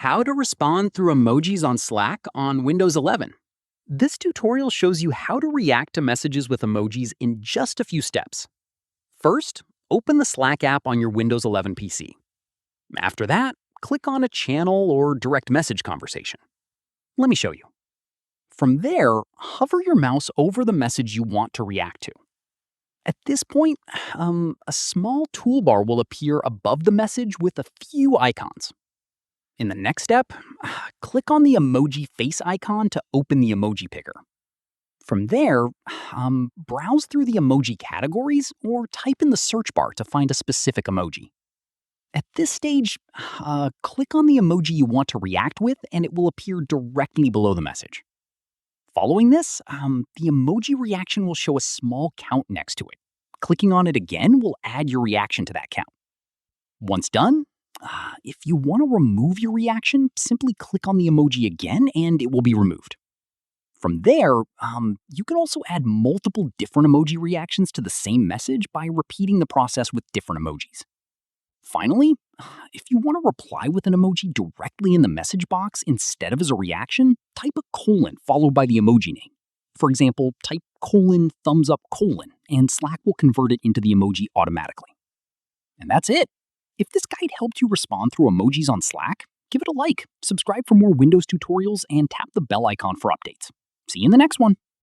How to respond through emojis on Slack on Windows 11. This tutorial shows you how to react to messages with emojis in just a few steps. First, open the Slack app on your Windows 11 PC. After that, click on a channel or direct message conversation. Let me show you. From there, hover your mouse over the message you want to react to. At this point, a small toolbar will appear above the message with a few icons. In the next step, click on the emoji face icon to open the emoji picker. From there, browse through the emoji categories or type in the search bar to find a specific emoji. At this stage, click on the emoji you want to react with and it will appear directly below the message. Following this, the emoji reaction will show a small count next to it. Clicking on it again will add your reaction to that count. Once done, if you want to remove your reaction, simply click on the emoji again and it will be removed. From there, you can also add multiple different emoji reactions to the same message by repeating the process with different emojis. Finally, if you want to reply with an emoji directly in the message box instead of as a reaction, type a colon followed by the emoji name. For example, type :thumbs up : and Slack will convert it into the emoji automatically. And that's it. If this guide helped you respond through emojis on Slack, give it a like, subscribe for more Windows tutorials, and tap the bell icon for updates. See you in the next one.